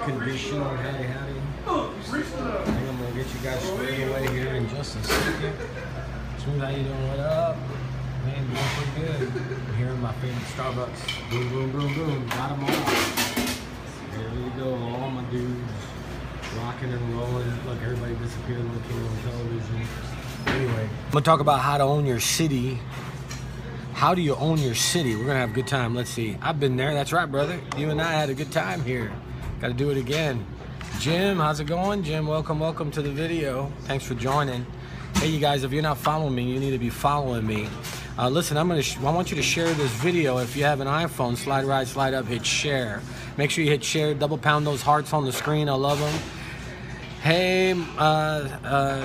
condition on howdy. I think I'm gonna get you guys squared away here in just a second. Smooth, how you doing? What up? Man, doing pretty good. I'm here in my favorite Starbucks. Boom, boom, boom, boom. Got them all. Here we go, all my dudes. Rocking and rolling. Look, everybody disappeared on television. Anyway, I'm gonna talk about how to own your city. How do you own your city? We're gonna have a good time. Let's see. I've been there. That's right, brother. You and I had a good time here. Got to do it again. Jim, how's it going? Jim, welcome to the video. Thanks for joining. Hey, you guys, if you're not following me, you need to be following me. Listen, I want you to share this video. If you have an iPhone, slide right, slide up, hit share. Make sure you hit share. Double pound those hearts on the screen. I love them. Hey,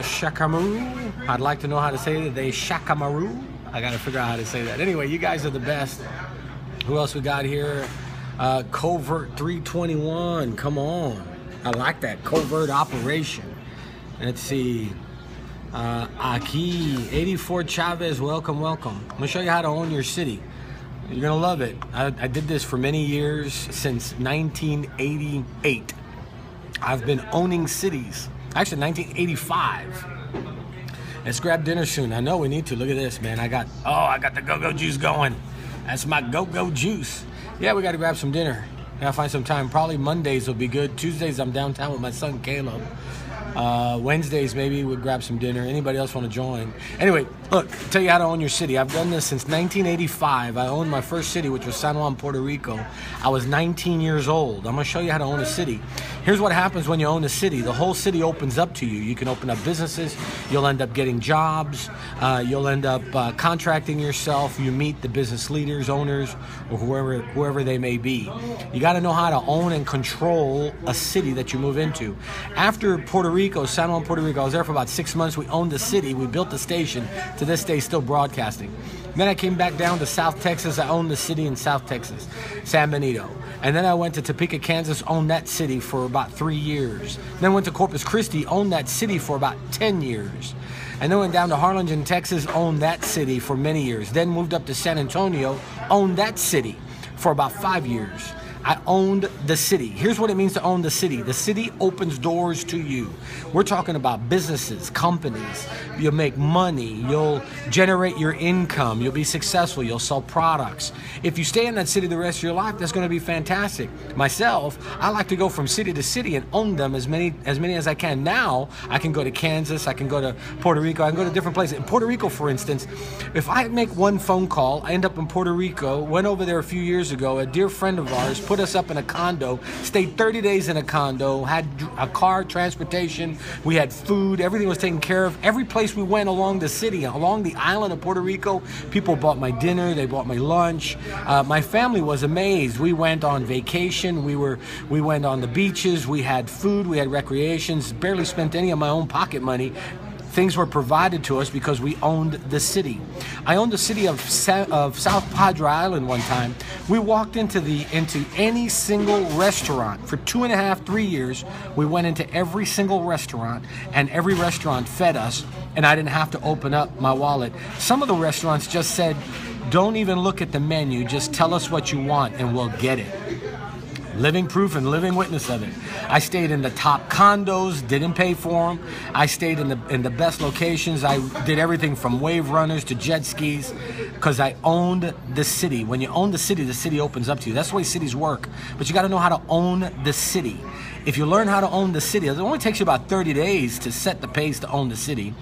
Shakamaru. I'd like to know how to say that. They Shakamaru. I gotta figure out how to say that. Anyway, you guys are the best. Who else we got here? Covert 321. Come on. I like that. Covert operation. Let's see. Aki 84 Chavez. Welcome. I'm gonna show you how to own your city. You're gonna love it. I did this for many years, since 1988. I've been owning cities. Actually, 1985. Let's grab dinner soon. I know we need to. Look at this, man. I got the go-go juice going. That's my go-go juice. Yeah, we got to grab some dinner. Gotta find some time. Probably Mondays will be good. Tuesdays, I'm downtown with my son, Caleb. Wednesdays, maybe we'll grab some dinner. Anybody else want to join? Anyway, look, I'll tell you how to own your city. I've done this since 1985. I owned my first city, which was San Juan, Puerto Rico. I was 19 years old. I'm going to show you how to own a city. Here's what happens when you own a city. The whole city opens up to you. You can open up businesses. You'll end up getting jobs. You'll end up contracting yourself. You meet the business leaders, owners, or whoever they may be. You got to know how to own and control a city that you move into. After Puerto Rico, San Juan, Puerto Rico, I was there for about 6 months. We owned the city. We built the station. To this day, still broadcasting. Then I came back down to South Texas. I owned the city in South Texas, San Benito. And then I went to Topeka, Kansas, owned that city for about 3 years. Then went to Corpus Christi, owned that city for about 10 years. And then went down to Harlingen, Texas, owned that city for many years. Then moved up to San Antonio, owned that city for about 5 years. I owned the city. Here's what it means to own the city. The city opens doors to you. We're talking about businesses, companies. You'll make money. You'll generate your income. You'll be successful. You'll sell products. If you stay in that city the rest of your life, that's going to be fantastic. Myself, I like to go from city to city and own them as many as I can. Now, I can go to Kansas. I can go to Puerto Rico. I can go to different places. In Puerto Rico, for instance, if I make one phone call, I end up in Puerto Rico, went over there a few years ago, a dear friend of ours put us up in a condo, stayed 30 days in a condo, had a car, transportation, we had food, everything was taken care of. Every place we went along the city, along the island of Puerto Rico, people bought my dinner, they bought my lunch. My family was amazed. We went on vacation, we went on the beaches, we had food, we had recreations, barely spent any of my own pocket money. Things were provided to us because we owned the city. I owned the city of South Padre Island one time. We walked into any single restaurant for 2.5, 3 years. We went into every single restaurant, and every restaurant fed us, and I didn't have to open up my wallet. Some of the restaurants just said, "Don't even look at the menu, just tell us what you want and we'll get it." Living proof and living witness of it. I stayed in the top condos, didn't pay for them. I stayed in the best locations. I did everything from wave runners to jet skis because I owned the city. When you own the city opens up to you. That's the way cities work. But you got to know how to own the city. If you learn how to own the city, it only takes you about 30 days to set the pace to own the city.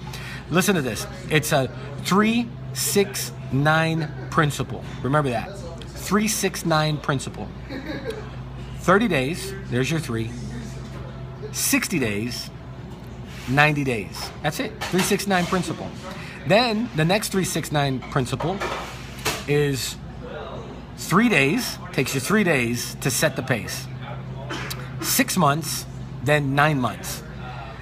Listen to this. It's a 3-6-9 principle. Remember that. 3-6-9 principle. 30 days, there's your 3. 60 days, 90 days. That's it, 3-6-9 principle. Then the next 3-6-9 principle is 3 days, takes you 3 days to set the pace. 6 months, then 9 months.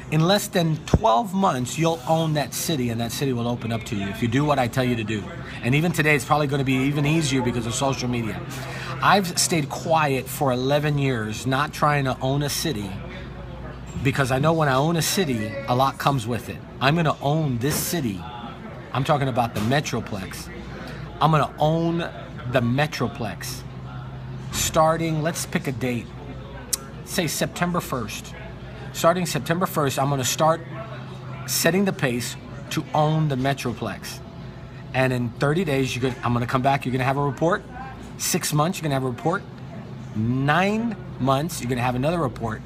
In less than 12 months, you'll own that city, and that city will open up to you if you do what I tell you to do. And even today, it's probably going to be even easier because of social media. I've stayed quiet for 11 years, not trying to own a city, because I know when I own a city, a lot comes with it. I'm going to own this city. I'm talking about the Metroplex. I'm going to own the Metroplex. Starting, let's pick a date. say September 1st. Starting September 1st, I'm going to start setting the pace to own the Metroplex. And in 30 days, I'm going to come back. You're going to have a report. 6 months, you're going to have a report. 9 months, you're going to have another report.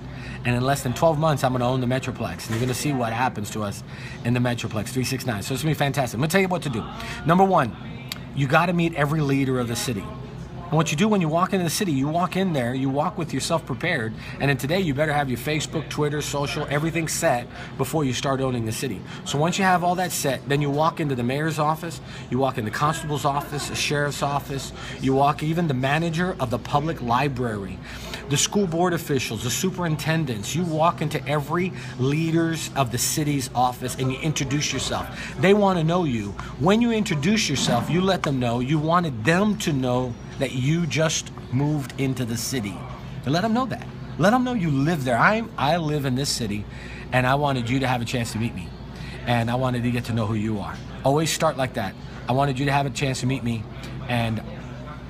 And in less than 12 months, I'm going to own the Metroplex. And you're going to see what happens to us in the Metroplex 369. So it's going to be fantastic. I'm going to tell you what to do. Number one, you got to meet every leader of the city. And what you do when you walk into the city, you walk in there, you walk with yourself prepared, and then today you better have your Facebook, Twitter, social, everything set before you start owning the city. So once you have all that set, then you walk into the mayor's office, you walk in the constable's office, the sheriff's office, you walk even the manager of the public library, the school board officials, the superintendents. You walk into every leaders of the city's office and you introduce yourself. They want to know you. When you introduce yourself, you let them know you wanted them to know that you just moved into the city. And let them know that. Let them know you live there. I live in this city, and I wanted you to have a chance to meet me. And I wanted to get to know who you are. Always start like that. I wanted you to have a chance to meet me, and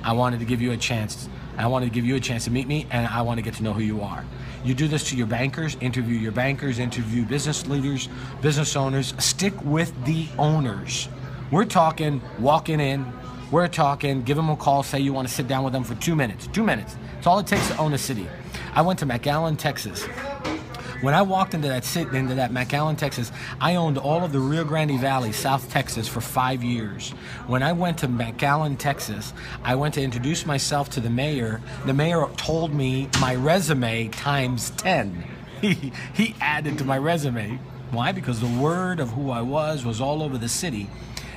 I wanted to give you a chance. I wanted to give you a chance to meet me, and I want to get to know who you are. You do this to your bankers, interview your bankers, interview business leaders, business owners. Stick with the owners. We're talking walking in. We're talking, give them a call, say you want to sit down with them for 2 minutes. 2 minutes. It's all it takes to own a city. I went to McAllen, Texas. When I walked into that McAllen, Texas, I owned all of the Rio Grande Valley, South Texas, for 5 years. When I went to McAllen, Texas, I went to introduce myself to the mayor. The mayor told me my resume times 10. He added to my resume. Why? Because the word of who I was all over the city,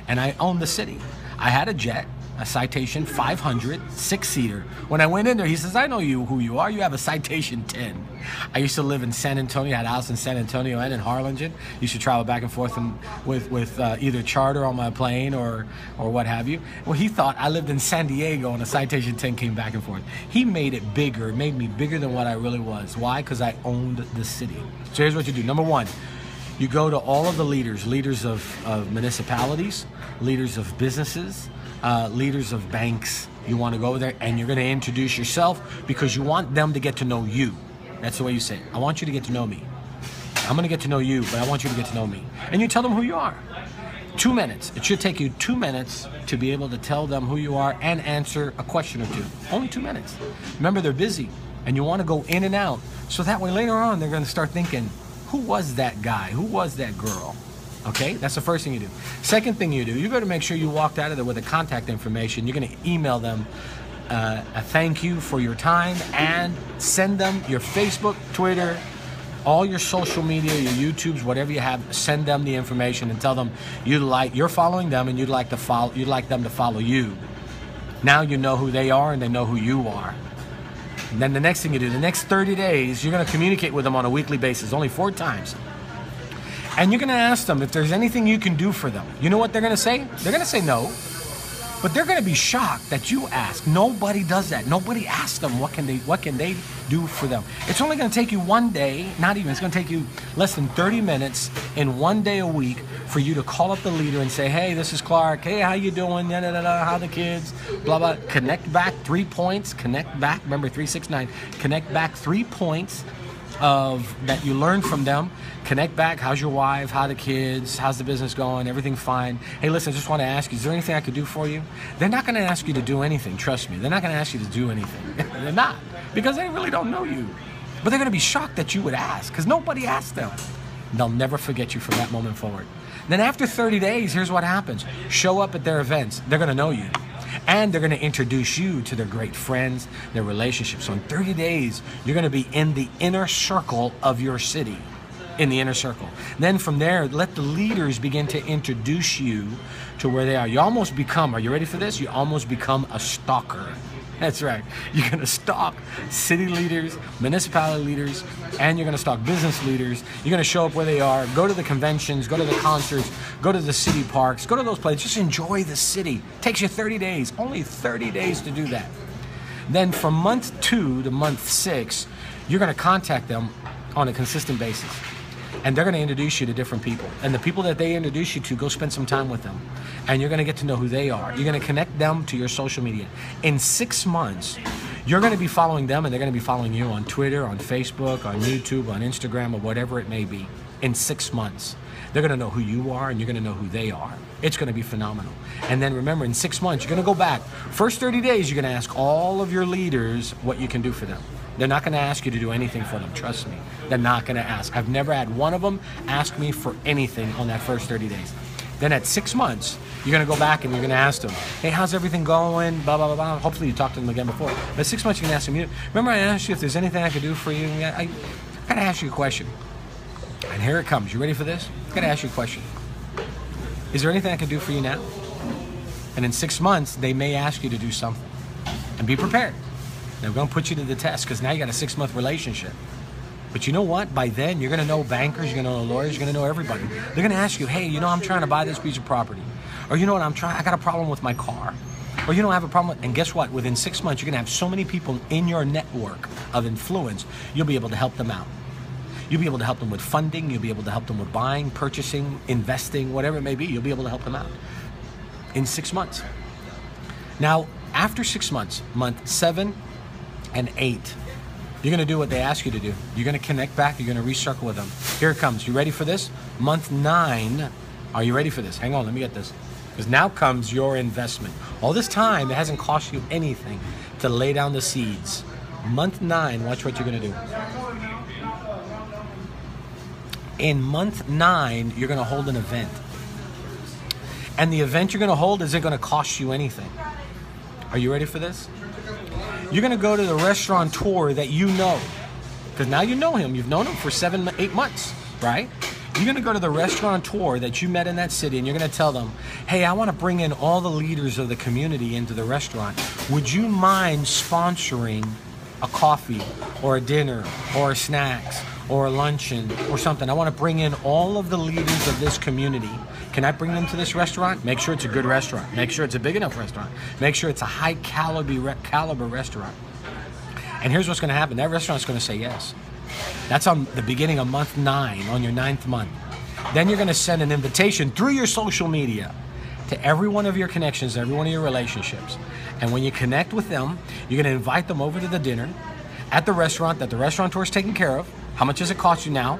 and I owned the city. I had a jet, a Citation 500, 6-seater. When I went in there, he says, I know who you are. You have a Citation 10. I used to live in San Antonio. I had a house in San Antonio and in Harlingen. Used to travel back and forth with either charter on my plane or what have you. Well, he thought I lived in San Diego and a Citation 10 came back and forth. He made it bigger. It made me bigger than what I really was. Why? Because I owned the city. So here's what you do. Number one, you go to all of the leaders of municipalities, leaders of businesses, leaders of banks. You want to go there and you're going to introduce yourself because you want them to get to know you. That's the way you say it. I want you to get to know me. I'm going to get to know you, but I want you to get to know me. And you tell them who you are. 2 minutes. It should take you 2 minutes to be able to tell them who you are and answer a question or two. Only 2 minutes. Remember, they're busy and you want to go in and out. So that way later on they're going to start thinking, who was that guy? Who was that girl? Okay, that's the first thing you do. Second thing you do, you got to make sure you walked out of there with the contact information. You're going to email them a thank you for your time and send them your Facebook, Twitter, all your social media, your YouTubes, whatever you have. Send them the information and tell them you're following them and you'd like them to follow you. Now you know who they are and they know who you are. And then the next thing you do, the next 30 days, you're going to communicate with them on a weekly basis, only 4 times. And you're going to ask them if there's anything you can do for them. You know what they're going to say? They're going to say no. But they're going to be shocked that you ask. Nobody does that. Nobody asks them what can they do for them. It's only going to take you 1 day, not even, it's going to take you less than 30 minutes in 1 day a week for you to call up the leader and say, hey, this is Clark. Hey, how you doing? How the kids? Blah, blah. Connect back 3 points. Connect back, remember 369. Connect back 3 points of that you learned from them. Connect back. How's your wife? How the kids? How's the business going? Everything fine? Hey, listen, I just want to ask you, is there anything I could do for you? They're not going to ask you to do anything. Trust me. They're not going to ask you to do anything. They're not, because they really don't know you. But they're going to be shocked that you would ask, because nobody asked them. They'll never forget you from that moment forward. Then after 30 days, here's what happens. Show up at their events. They're going to know you. And they're going to introduce you to their great friends, their relationships. So in 30 days, you're going to be in the inner circle of your city. In the inner circle. Then from there, let the leaders begin to introduce you to where they are. You almost become, are you ready for this? You almost become a stalker. That's right. You're going to stalk city leaders, municipality leaders, and you're going to stalk business leaders. You're going to show up where they are, go to the conventions, go to the concerts, go to the city parks, go to those places. Just enjoy the city. Takes you 30 days, only 30 days to do that. Then from month 2 to month 6, you're going to contact them on a consistent basis. And they're going to introduce you to different people. And the people that they introduce you to, go spend some time with them. And you're going to get to know who they are. You're going to connect them to your social media. In 6 months, You're going to be following them, and they're going to be following you on Twitter, on Facebook, on YouTube, on Instagram, or whatever it may be in 6 months. They're going to know who you are, and you're going to know who they are. It's going to be phenomenal. And then remember, in 6 months, you're going to go back. First 30 days, you're going to ask all of your leaders what you can do for them. They're not going to ask you to do anything for them. Trust me. They're not going to ask. I've never had one of them ask me for anything on that first 30 days. Then at 6 months, you're going to go back and you're going to ask them, hey, how's everything going? Blah, blah, blah, blah. Hopefully you talked to them again before. But 6 months, you're going to ask them, remember I asked you if there's anything I could do for you? I got to ask you a question. And here it comes. You ready for this? I got to ask you a question. Is there anything I can do for you now? And in 6 months, they may ask you to do something. And be prepared. They're going to put you to the test because now you got a 6-month relationship. But you know what? By then, you're going to know bankers, you're going to know lawyers, you're going to know everybody. They're going to ask you, hey, I'm trying to buy this piece of property. Or you know what, I got a problem with my car. Or I have a problem with, and guess what? Within 6 months, you're going to have so many people in your network of influence, you'll be able to help them out. You'll be able to help them with funding, you'll be able to help them with buying, purchasing, investing, whatever it may be, you'll be able to help them out in 6 months. Now, after 6 months, month 7 and 8, you're going to do what they ask you to do. You're going to connect back. You're going to recircle with them. Here it comes. You ready for this? Month 9. Are you ready for this? Hang on. Let me get this. Because now comes your investment. All this time, it hasn't cost you anything to lay down the seeds. Month 9, watch what you're going to do. In month 9, you're going to hold an event. And the event you're going to hold isn't going to cost you anything. Are you ready for this? You're going to go to the restaurateur that you know. Because now you know him. You've known him for 7, 8 months, right? You're going to go to the restaurateur that you met in that city and you're going to tell them, hey, I want to bring in all the leaders of the community into the restaurant. Would you mind sponsoring a coffee or a dinner or snacks or a luncheon or something? I want to bring in all of the leaders of this community. Can I bring them to this restaurant? Make sure it's a good restaurant. Make sure it's a big enough restaurant. Make sure it's a high caliber restaurant. And here's what's going to happen. That restaurant's going to say yes. That's on the beginning of month 9, on your 9th month. Then you're going to send an invitation through your social media to every one of your connections, every one of your relationships. And when you connect with them, you're going to invite them over to the dinner at the restaurant that the restaurateur is taking care of. How much does it cost you now?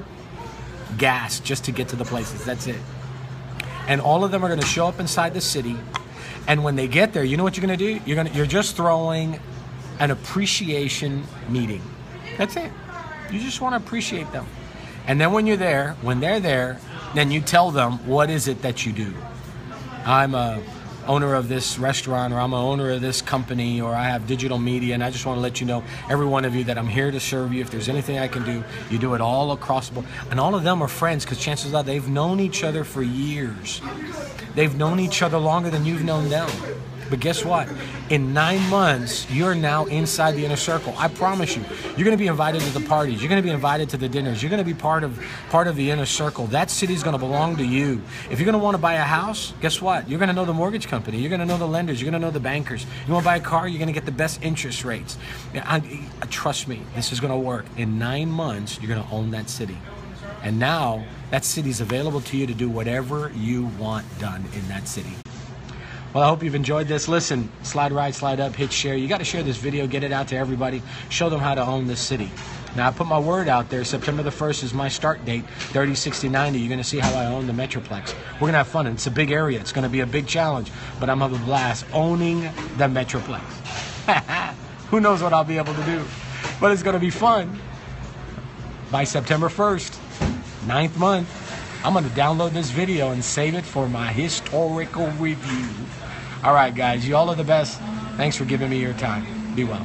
Gas just to get to the places. That's it. And all of them are going to show up inside the city. And when they get there, you know what you're going to do? You're just throwing an appreciation meeting. That's it. You just want to appreciate them. And then when they're there, then you tell them, what is it that you do? I'm a owner of this restaurant, or I'm an owner of this company, or I have digital media, and I just want to let you know, every one of you, that I'm here to serve you. If there's anything I can do, you do it all across the board. And all of them are friends, because chances are they've known each other for years. They've known each other longer than you've known them. But guess what? In 9 months, you're now inside the inner circle. I promise you, you're going to be invited to the parties. You're going to be invited to the dinners. You're going to be part of the inner circle. That city's going to belong to you. If you're going to want to buy a house, guess what? You're going to know the mortgage company. You're going to know the lenders. You're going to know the bankers. You want to buy a car, you're going to get the best interest rates. Trust me, this is going to work. In 9 months, you're going to own that city. And now, that city's available to you to do whatever you want done in that city. Well, I hope you've enjoyed this. Listen, slide right, slide up, hit share. You got to share this video, get it out to everybody, show them how to own this city. Now, I put my word out there. September the 1st is my start date, 30, 60, 90. You're going to see how I own the Metroplex. We're going to have fun, and it's a big area. It's going to be a big challenge, but I'm going to have a blast owning the Metroplex. Who knows what I'll be able to do, but it's going to be fun. By September 1st, 9th month, I'm going to download this video and save it for my historical review. All right, guys, you all are the best. Thanks for giving me your time. Be well.